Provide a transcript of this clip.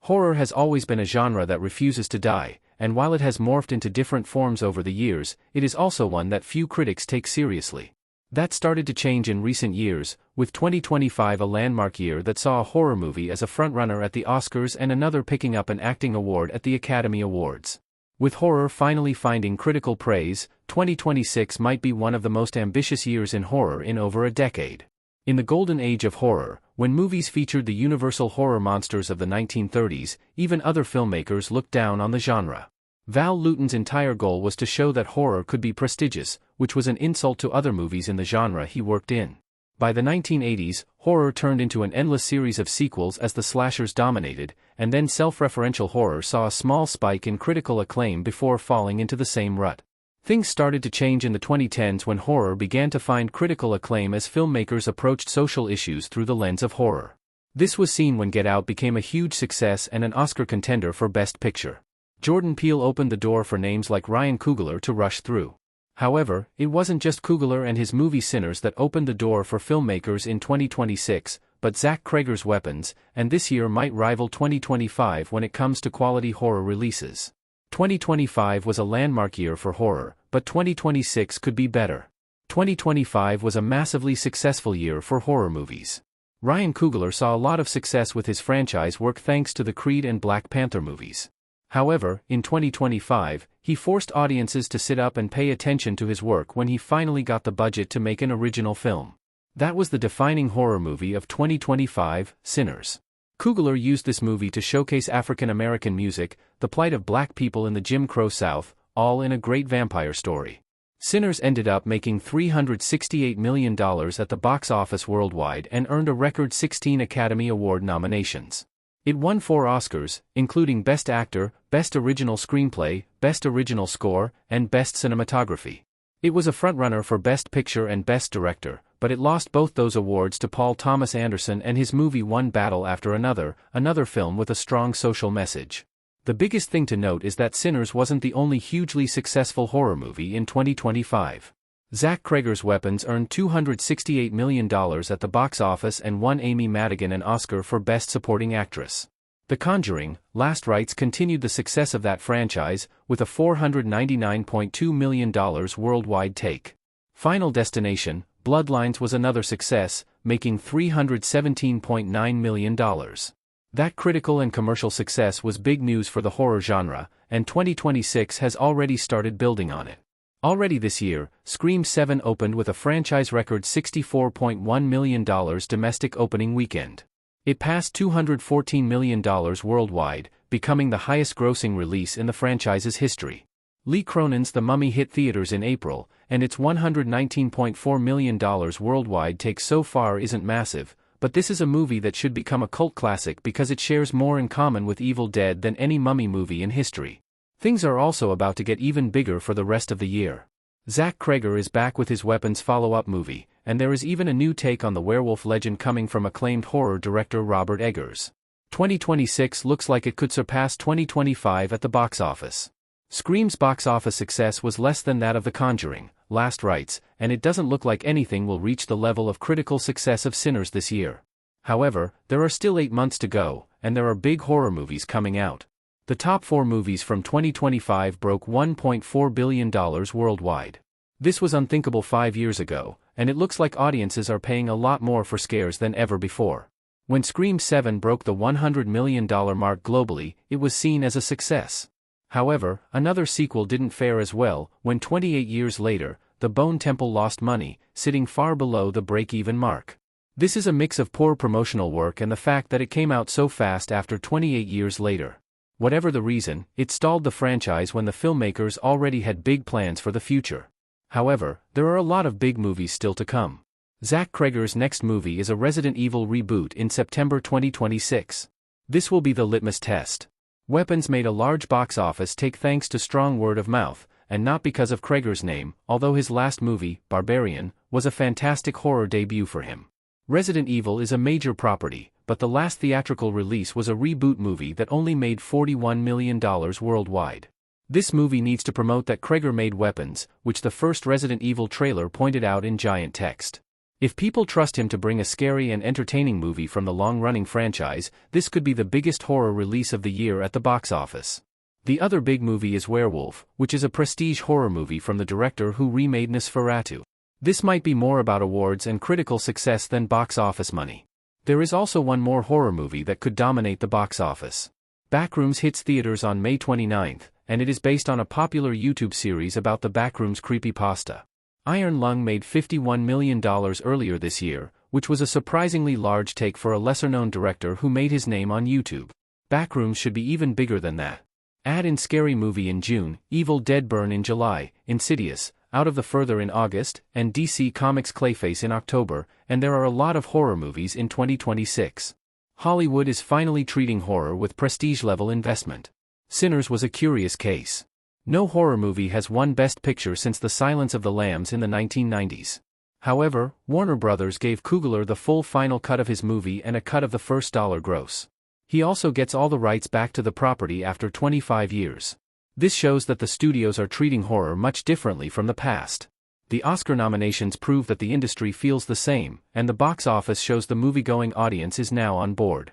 Horror has always been a genre that refuses to die, and while it has morphed into different forms over the years, it is also one that few critics take seriously. That started to change in recent years, with 2025 a landmark year that saw a horror movie as a frontrunner at the Oscars and another picking up an acting award at the Academy Awards. With horror finally finding critical praise, 2026 might be one of the most ambitious years in horror in over a decade. In the golden age of horror, when movies featured the universal horror monsters of the 1930s, even other filmmakers looked down on the genre. Val Lewton's entire goal was to show that horror could be prestigious, which was an insult to other movies in the genre he worked in. By the 1980s, horror turned into an endless series of sequels as the slashers dominated, and then self-referential horror saw a small spike in critical acclaim before falling into the same rut. Things started to change in the 2010s when horror began to find critical acclaim as filmmakers approached social issues through the lens of horror. This was seen when Get Out became a huge success and an Oscar contender for Best Picture. Jordan Peele opened the door for names like Ryan Coogler to rush through. However, it wasn't just Coogler and his movie Sinners that opened the door for filmmakers in 2026, but Zach Cregger's Weapons, and this year might rival 2025 when it comes to quality horror releases. 2025 was a landmark year for horror, but 2026 could be better. 2025 was a massively successful year for horror movies. Ryan Coogler saw a lot of success with his franchise work thanks to the Creed and Black Panther movies. However, in 2025, he forced audiences to sit up and pay attention to his work when he finally got the budget to make an original film. That was the defining horror movie of 2025, Sinners. Coogler used this movie to showcase African American music, the plight of black people in the Jim Crow South, all in a great vampire story. Sinners ended up making $368 million at the box office worldwide and earned a record 16 Academy Award nominations. It won 4 Oscars, including Best Actor, Best Original Screenplay, Best Original Score, and Best Cinematography. It was a frontrunner for Best Picture and Best Director, but it lost both those awards to Paul Thomas Anderson and his movie One Battle After Another, another film with a strong social message. The biggest thing to note is that Sinners wasn't the only hugely successful horror movie in 2025. Zach Cregger's Weapons earned $268 million at the box office and won Amy Madigan an Oscar for Best Supporting Actress. The Conjuring, Last Rites continued the success of that franchise, with a $499.2 million worldwide take. Final Destination, Bloodlines was another success, making $317.9 million. That critical and commercial success was big news for the horror genre, and 2026 has already started building on it. Already this year, Scream 7 opened with a franchise record $64.1 million domestic opening weekend. It passed $214 million worldwide, becoming the highest-grossing release in the franchise's history. Lee Cronin's The Mummy hit theaters in April, and its $119.4 million worldwide take so far isn't massive, but this is a movie that should become a cult classic because it shares more in common with Evil Dead than any mummy movie in history. Things are also about to get even bigger for the rest of the year. Zach Cregger is back with his Weapons follow-up movie, and there is even a new take on the werewolf legend coming from acclaimed horror director Robert Eggers. 2026 looks like it could surpass 2025 at the box office. Scream's box office success was less than that of The Conjuring, Last Rites, and it doesn't look like anything will reach the level of critical success of Sinners this year. However, there are still 8 months to go, and there are big horror movies coming out. The top 4 movies from 2025 broke $1.4 billion worldwide. This was unthinkable 5 years ago, and it looks like audiences are paying a lot more for scares than ever before. When Scream 7 broke the $100 million mark globally, it was seen as a success. However, another sequel didn't fare as well. When 28 years later, The Bone Temple lost money, sitting far below the break-even mark. This is a mix of poor promotional work and the fact that it came out so fast after 28 years later. Whatever the reason, it stalled the franchise when the filmmakers already had big plans for the future. However, there are a lot of big movies still to come. Zach Cregger's next movie is a Resident Evil reboot in September 2026. This will be the litmus test. Weapons made a large box office take thanks to strong word of mouth, and not because of Cregger's name, although his last movie, Barbarian, was a fantastic horror debut for him. Resident Evil is a major property, but the last theatrical release was a reboot movie that only made $41 million worldwide. This movie needs to promote that Cregger made Weapons, which the first Resident Evil trailer pointed out in giant text. If people trust him to bring a scary and entertaining movie from the long-running franchise, this could be the biggest horror release of the year at the box office. The other big movie is Werewolf, which is a prestige horror movie from the director who remade Nosferatu. This might be more about awards and critical success than box office money. There is also one more horror movie that could dominate the box office. Backrooms hits theaters on May 29th, and it is based on a popular YouTube series about the Backrooms creepypasta. Iron Lung made $51 million earlier this year, which was a surprisingly large take for a lesser-known director who made his name on YouTube. Backrooms should be even bigger than that. Add in Scary Movie in June, Evil Dead Burn in July, Insidious, Out of the Further in August, and DC Comics Clayface in October, and there are a lot of horror movies in 2026. Hollywood is finally treating horror with prestige-level investment. Sinners was a curious case. No horror movie has won Best Picture since The Silence of the Lambs in the 1990s. However, Warner Brothers gave Coogler the full final cut of his movie and a cut of the first dollar gross. He also gets all the rights back to the property after 25 years. This shows that the studios are treating horror much differently from the past. The Oscar nominations prove that the industry feels the same, and the box office shows the movie-going audience is now on board.